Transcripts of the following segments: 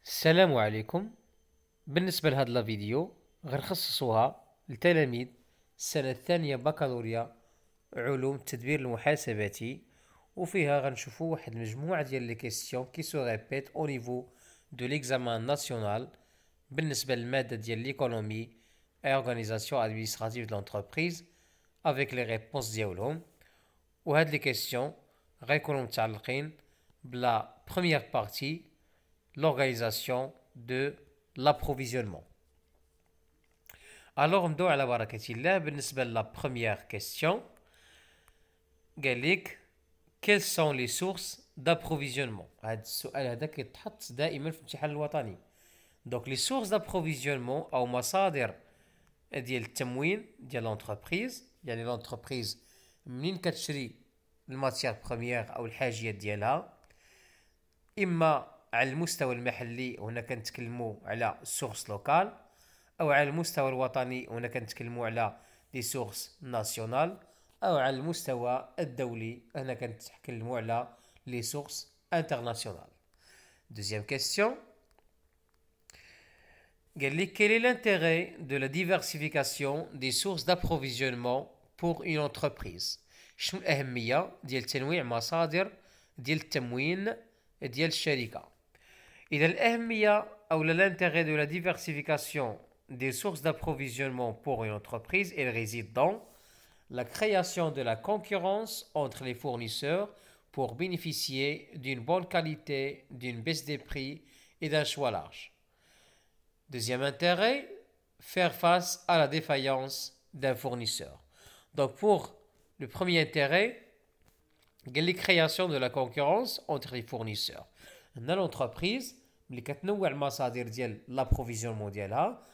السلام عليكم. بالنسبة لهذا الفيديو غنخصصوها لتلاميذ السنة الثانية بكالوريا علوم التدبير المحاسباتي، وفيها غنشوفوا واحد المجموعة ديال لي كيسيون كي سو ريبيت او نيفو دو ليكزامان ناسيونال بالنسبة للمادة ديال ليكونومي اي اورغانيزاسيون ادمينستراتيف د لونتربريز افيك لي ريبونس ديالهم. وهاد لي كيسيون غيكونوا متعلقين بلا بروميير بارتي l'organisation de l'approvisionnement. Alors, on doit aller la première question. Quelles sont les sources d'approvisionnement? Donc, les sources d'approvisionnement ou مصادر ديال التموين ديال l'entreprise، يعني l'entreprise منين كتشري الماتيير بروميير أو الحاجيات ديالها، إما على المستوى المحلي هنا كنتكلموا على سورس لوكال، او على المستوى الوطني هنا كنتكلموا على دي سورس ناسيونال، او على المستوى الدولي هنا كنتكلموا على لي سورس انترناسيونال. دوزيام كيستيون قال لي quel est l'intérêt de la diversification des sources d'approvisionnement pour une entreprise؟ شنو الأهمية ديال تنويع مصادر ديال التموين ديال الشركة؟ إذا الأهمية أو l'intérêt de la diversification des sources d'approvisionnement pour une entreprise, elle réside dans la création de la concurrence entre les fournisseurs pour bénéficier d'une bonne qualité, d'une baisse des prix et d'un choix large. Deuxième intérêt, faire face à la défaillance d'un fournisseur. Donc pour le premier intérêt, la création de la concurrence entre les fournisseurs. Dans l'entreprise ملي كتنوع المصادر ديال لابروفيزيونمون ديالها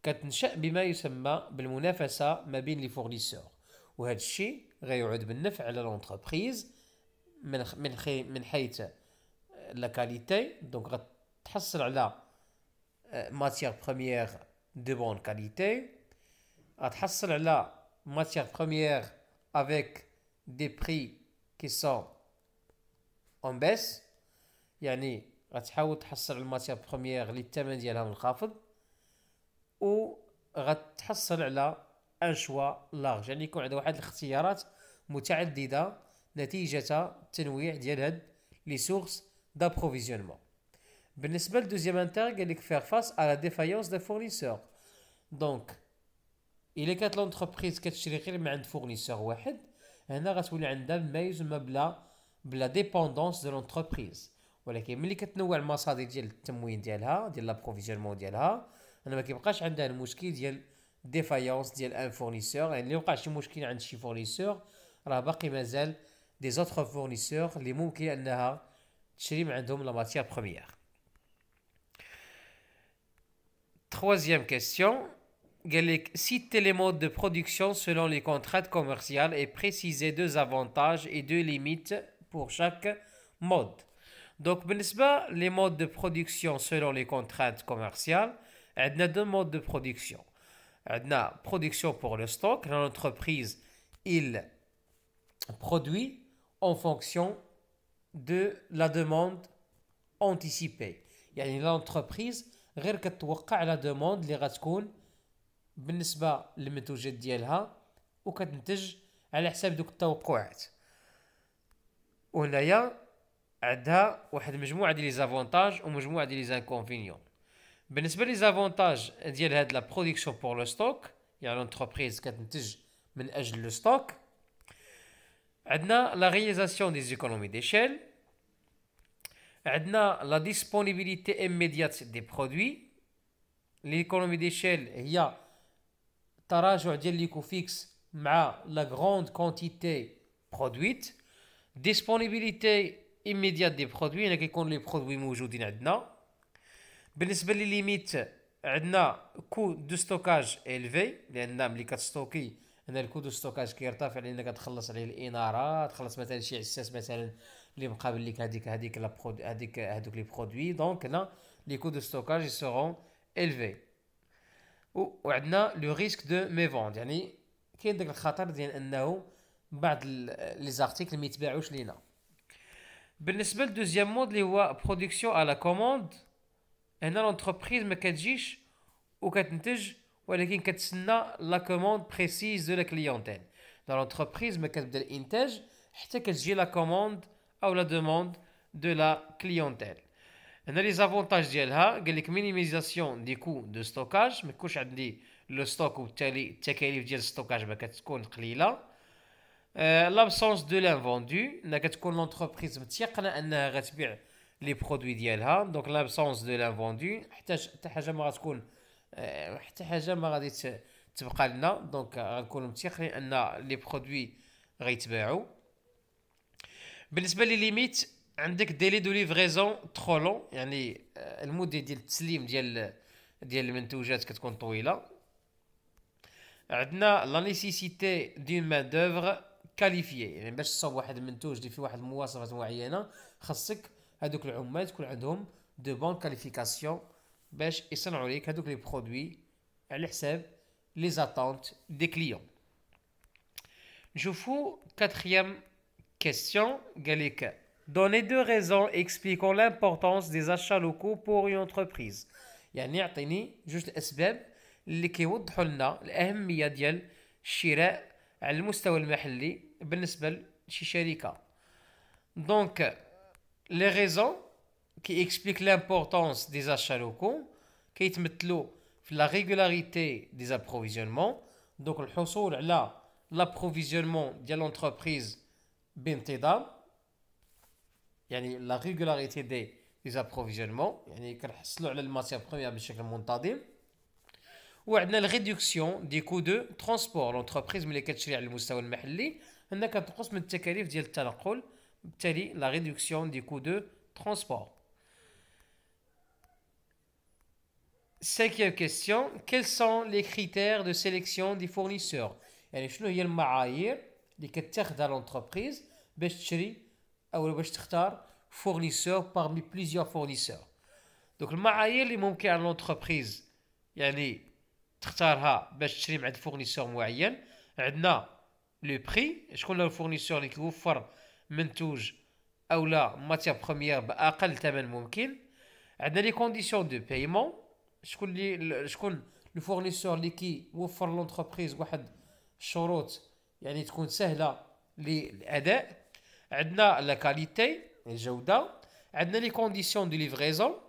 كتنشأ بما يسمى بالمنافسة ما بين لي فورنيسور، وهذا الشيء غيعود بالنفع على لونتربريز من حيث لا كاليتي. دونك غتحصل على ماتيير بروميير دو بون كاليتي، غتحصل على ماتيير بروميير افيك دي بري كي سون اون بيس، يعني غتحاول تحصل على الماتيير بروميير اللي الثمن ديالها منخفض، و غتحصل على ان شوا لارج، يعني يكون عندها واحد الاختيارات متعدده نتيجه التنويع ديال هاد لي سورس دابروفيزيونمون. بالنسبه للدوزيام انتر قال لك فير فاس على لا ديفايونس دو فورنيسور. دونك الا كانت لونتربريز كتشري غير من عند فورنيسور واحد، هنا غتولي عندها ما يسمى بلا ديبوندونس دو لونتربريز. ولكن ملي كتنوع المصادر ديال التموين ديالها ديال لابروفيزيونمون ديالها، انا ما كيبقاش عندها المشكل ديال ديفايونس ديال ان فورنيسور، يعني اللي وقع شي مشكل عند شي فورنيسور راه باقي مازال دي زوتر فورنيسور اللي ممكن انها تشري من عندهم لا ماتيير بروميير. Troisième question, قال لك cite les modes de production selon les contraintes commerciales et préciser deux avantages et deux limites pour chaque mode. Donc, بالنسبة les modes de production selon les contraintes commerciales, عندنا deux modes de production. عندنا production pour le stock, l'entreprise il produit en fonction de la demande anticipée. يعني l'entreprise غير كتوقع على demande اللي غتكون بالنسبة للمنتوجات ديالها وكتنتج على حساب دوك التوقعات. وهنايا عندها واحد المجموعه ديال لي زافونتاج ومجموعه ديال لي زانكونفينيون. بالنسبه لي زافونتاج ديال هاد لا برودكسيون بور لو ستوك، يعني لونتربريز كتنتج من اجل لو ستوك، عندنا لا رياليزاسيون دي زيكونومي ديشيل، عندنا لا ديسپونيبيليتي ايميديات دي برودوي. ليكونومي ديشيل هي تراجع ديال ليكو فيكس مع لا غروند كونتيتي برودويت. ديسپونيبيليتي immédiate des produits، هنا كيكون لي برودوي موجودين عندنا. بالنسبه لي ليميت عندنا كو دو ستوكاج الفي، لان ملي كتستوكي هنا الكو دو ستوكاج كيرتفع لان كتخلص عليه الاناره، تخلص مثلا شي عساس مثلا اللي مقابل لك هذيك لا هذوك لي برودوي. دونك هنا لي كو دو ستوكاج سيرون الفي. وعندنا لو ريسك دو ميفوند، يعني كاين داك الخطر ديال انه بعض لي زارتيكل ما يتباعوش لينا. بالنسبه للدوزيام مود اللي هو برودكسيون على كوموند، هنا l'entreprise ما كتجيش وكتنتج ولكن كتسنى لا كوموند بريسيز دو لا كليونتيل. dans l'entreprise ما كتبدا الانتاج حتى كتجي لا كوموند او لا دوموند دو لا كليونتيل. هنا لي زافونتاج ديالها قال لك مينيميزاسيون دي كو دو ستوكاج، ما يكونش عندي لو ستوك وبالتالي التكاليف ديال الستوكاج ما كتكون قليله. لابسونس دو لانفوندو، انها كتكون لونتربريز متيقنه انها غتبيع لي برودوي ديالها. دونك لابسونس دو لانفوندو حتى حاجه ما غتكون حتى حاجه ما غادي تبقى لنا، دونك غنكونوا متيقنين ان لي برودوي غيتباعوا. بالنسبه لي ليميت عندك ديلي دو ليفريزون ترو لون، يعني المده ديال التسليم ديال المنتوجات كتكون طويله. عندنا لا نيسيسيتي دون مان دوفر كاليفيي، يعني باش تصاوب واحد المنتوج اللي فيه واحد المواصفات معينه خاصك هذوك العمال تكون عندهم دو بون كاليفيكاسيون باش يصنعوا لك هذوك لي برودوي على حساب لي زاتونت دي كليون. نشوفوا كاتريام كيستيون قال لك donnez deux raisons expliquant l'importance des achats locaux pour une entreprise. يعني يعطيني جوج الاسباب اللي كيوضحوا لنا الاهميه ديال الشراء على المستوى المحلي بالنسبه لشي شركه. دونك لي ريزون كي اكسبليك لامبورطونس دي زاشا لوكو كيتمثلوا في لا ريغولاريتي دي زابروفيزيونمون، دونك الحصول على لابروفيزيونمون ديال لونتربريز بانتظام، يعني لا ريغولاريتي دي زابروفيزيونمون يعني كنحصلوا على الماتير بروميير بشكل منتظم. وعندنا الريدكسيون دي كو دو ترونسبور، لونتربريز ملي كتشري على المستوى المحلي هنا كتنقص من التكاليف ديال التنقل، بالتالي لا ريدكسيون دي كو دو ترونسبور. Cinquième question, quels sont les critères de sélection des fournisseurs؟ يعني شنو هي المعايير اللي كتاخذها لونتربريز باش تشري او باش تختار فورنيسور parmi plusieurs fournisseurs. دونك المعايير اللي ممكن على لونتربريز يعني تختارها باش تشري مع فورنيسور معين. عندنا لو بري، شكون هو الفورنيسور اللي كيوفر منتوج او لا ماتير بروميير باقل ثمن ممكن. عندنا لي كونديسيون دو بايمون، شكون لو فورنيسور اللي كيوفر لونتربريز واحد الشروط يعني تكون سهله للاداء. عندنا لا كاليتي الجوده، عندنا لي كونديسيون دو ليفريزون،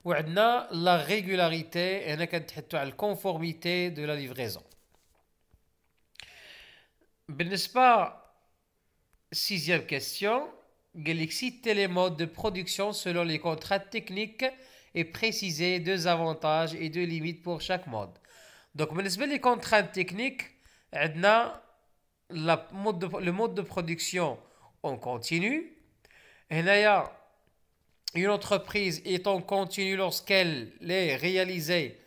وعندنا لا ريغولاريتي هنا كنتحدثوا على الكونفورميتي دو لا ليفريزون. بالنسبه sixième question قال لك citer les modes de production selon les contraintes techniques et préciser deux avantages et deux limites pour chaque mode. Donc بالنسبه لي contraintes techniques عندنا le mode de production en continu. هنايا une entreprise est en continu lorsqu'elle est réalisée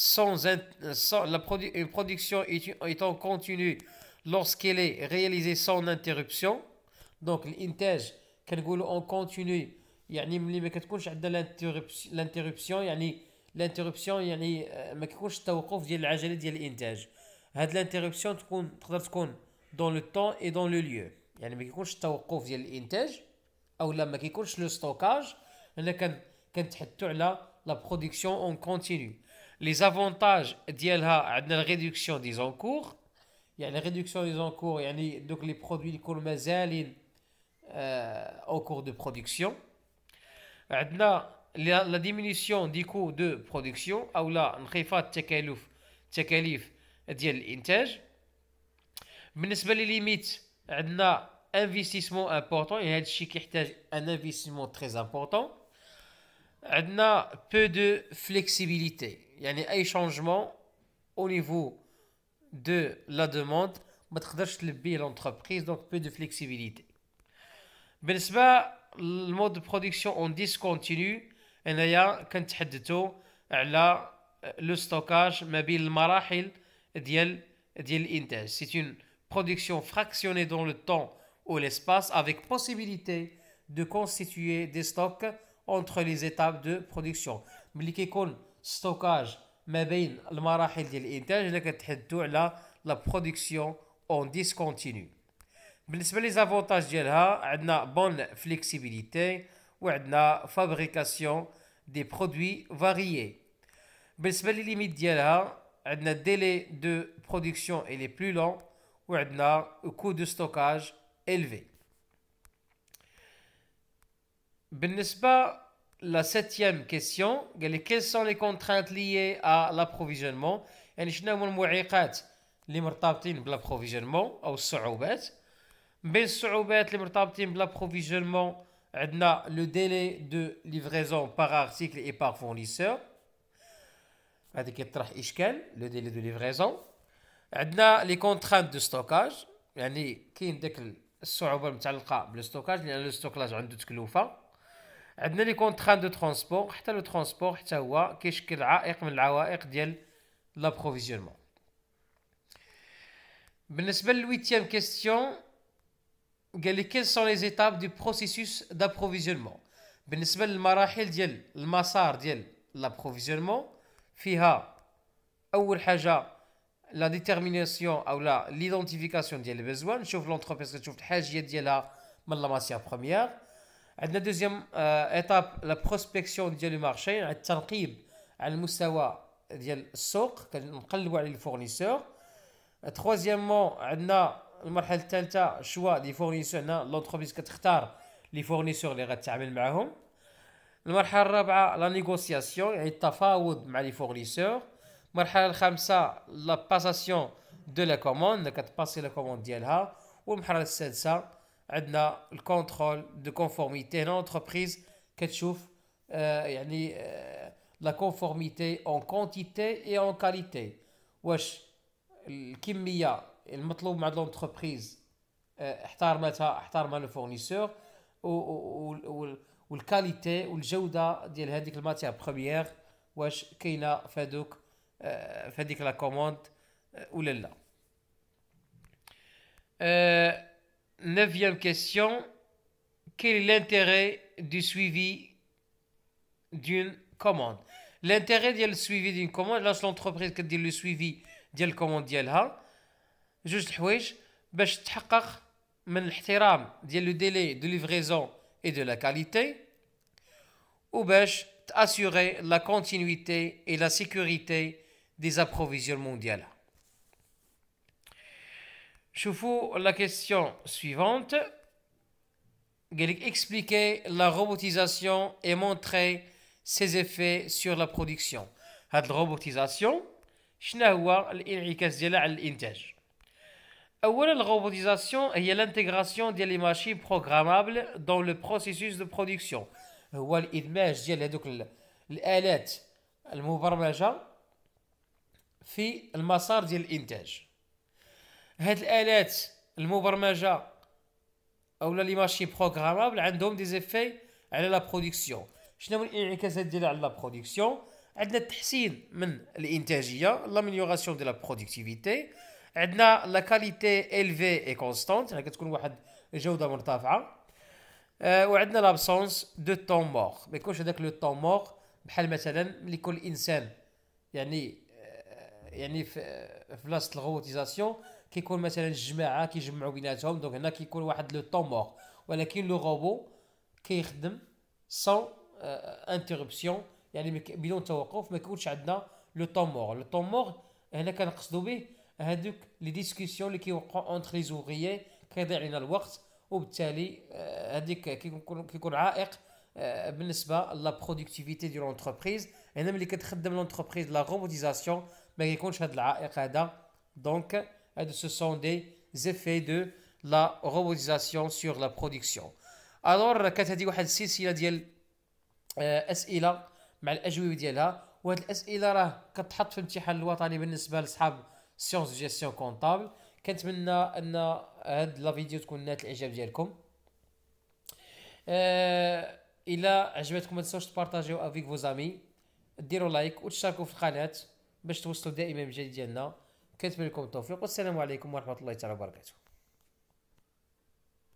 une production est en continu lorsqu'elle est réalisée sans interruption. Donc الانتاج كنقولوا en continu يعني ملي ما كتكونش عندنا l'interruption، يعني l'interruption يعني ما كيكونش التوقف ديال العجله ديال الانتاج. هاد الانتربسيون تقدر تكون dans le temps et dans le lieu، يعني ما كيكونش التوقف ديال الانتاج او لا ما كيكونش لو ستوكاج. هنا كنتحدثوا على لا برودكسيون اون كونتينيو. لي زافونتاج ديالها عندنا الريدكسيون دي زونكور، يعني ريدكسيون دي زونكور يعني دوك لي برودوي اللي يكونوا مازالين او كور دو برودكسيون. عندنا لا ديمينيسيون دي كو دو برودكسيون او لا انخفاض التكاليف ديال الانتاج. بالنسبه لي ليميت عندنا انفستيسمون امبورطون، يعني هذا الشيء كيحتاج ان انفستيسمون تري امبورطون. عندنا peu de flexibilité، يعني اي شونجمون au niveau de la demande ما تقدرش تلبيه لونتربريز، دونك peu de flexibilité. بالنسبه للمود دو برودكسيون اون ديسكونتينيو هنايا كنتحدثوا على لو ستوكاج ما بين المراحل ديال الانتاج. C'est une production fractionnée dans le temps ou l'espace avec possibilité de constituer des stocks entre les étapes de production. ملي كيكون ستوكاج ما بين المراحل ديال الانتاج هنا كنتحدثوا على لا برودكسيون اون ديسكونتينيو. بالنسبه لي زافونتاج ديالها عندنا بون فليكسيبيليتي وعندنا fabrication des produits variés. بالنسبة للليميت ديالها عندنا délai de production il est plus long وعندنا coût de stockage élevé. بالنسبة la septième question قال لي quelles sont les contraintes liées à l'approvisionnement يعني شنو هما المعيقات اللي مرتبطين بالابروفيزيونمون او الصعوبات. بين الصعوبات اللي مرتبطين بالابروفيزيونمون عندنا لو ديلي دو ليفريزون باغ ارتيكل اي باغ فورنيسور، هذا كيطرح اشكال لو ديلي دو ليفريزون. عندنا لي كونترانت دو ستوكاج يعني كاين داك الصعوبه المتعلقه بالستوكاج لان لو ستوكاج عنده تكلفه. عندنا لي كونترانت دو ترونسبور، حتى لو ترونسبور حتى هو كيشكل عائق من العوائق ديال لابروفيزيونمون. بالنسبه للويتيام كيستيون قال لي quelles sont les étapes du processus d'approvisionnement. بالنسبه للمراحل ديال المسار ديال لابروفيزيونمون فيها اول حاجه لا ديتيرميناسيون او لا ليدونتيفيكاسيون ديال البيزوان، نشوف لونتربريز كتشوف الحاجيات ديالها من لا ماتيير بروميير. عندنا دوزيام ايتاب لا بروسبكسيون ديال لو مارشي يعني التنقيب على المستوى ديال السوق كنقلبوا على الفورنيسور. تروازيامون عندنا المرحله الثالثه شوا دي فورنيسور، هنا لونتربريز كتختار لي فورنيسور اللي غتعامل معاهم. المرحله الرابعه لا نيغوسياسيون يعني التفاوض مع لي فورنيسور. المرحله الخامسه لا باساسيون دو لا كوموند كتباسي لا كوموند ديالها. والمرحله السادسه عندنا الكونترول دو كونفورميتي، هنا لونتربريز كتشوف يعني لا كونفورميتي اون كونتيتي اي اون كاليتي، واش الكميه المطلوب مع لونتربريز احترمها لو فورنيسور والكاليتي والجوده ديال هذيك الماتير بروميير واش كاينه في هذيك لا كوموند ولا لا. Neuvième question, quel est l'intérêt du suivi d'une commande? L'intérêt ديال السويفي ديال كوموند لاش لونتربريز كدير لو سويفي ديال الكوموند ديالها جوج الحوايج باش تحقق من الاحترام ديال لو ديلي دو ليفريزون اي دو لا كاليتي وباش تاسيوري لا كونتينيتي اي لا سيكوريتي دي زابروفيزيونمون ديالها. شوفوا la question suivante. Expliquer la robotisation et montrer ses effets sur la production. هاد الروبوتيزاسيون شنو هو الانعكاس ديالها على الانتاج؟ اولا الروبوتيزاسيون هي الانتغراسيون ديال لي ماشين بروغرامابل دون لو بروسيسوس دو برودكسيون، هو الادماج ديال هذوك الالات المبرمجه في المسار ديال الانتاج. هاد الالات المبرمجه اولا لي ماشين بروغرامابل عندهم دي زيفي على لا برودكسيون. شنو هما الانعكاسات ديالها على لا برودكسيون؟ عندنا التحسين من الانتاجيه لاميليوراسيون ديال لا برودكتيفيتي، عندنا لا كاليتي الفي اي كونستانت يعني كتكون واحد الجوده مرتفعه، وعندنا لابسونس دو طون مور ما يكونش هذاك لو طون مور بحال مثلا ملي يكون الانسان يعني في بلاصه الروبوتيزاسيون كيكون مثلا الجماعه كيجمعوا بيناتهم دونك هنا كيكون واحد لو طون مور، ولكن لو روبو كيخدم سون انتربسيون يعني بدون توقف ما كيكونش عندنا لو طون مور. لو طون مور هنا كنقصدوا به هذوك لي ديسكوسيون اللي كيوقعوا اونتر لي زوغيي كيضيع لنا الوقت وبالتالي هذيك كيكون عائق بالنسبه لا برودكتيفيتي ديال لونتربريز. هنا ملي كتخدم لونتربريز لا روبوتيزاسيون ما كيكونش هذا العائق هذا. دونك هادو سو سون دي زيفي دو لا روبوتيزاسيون سور لا برودكسيون. الوغ كانت هذه واحد السلسله ديال اسئله مع الاجوبه ديالها، وهاد الاسئله راه كتحط في الامتحان الوطني بالنسبه لاصحاب سيونس دو جيستيون كونطابل. كنتمنى ان هاد لا فيديو تكون نالت الاعجاب ديالكم. الى عجبتكم ما تنساوش تبارطاجيو افيك فو زامي، ديروا لايك وتشاركوا في القناه باش توصلوا دائما بالجديد ديالنا. كنتمنى لكم التوفيق والسلام عليكم ورحمه الله تعالى وبركاته.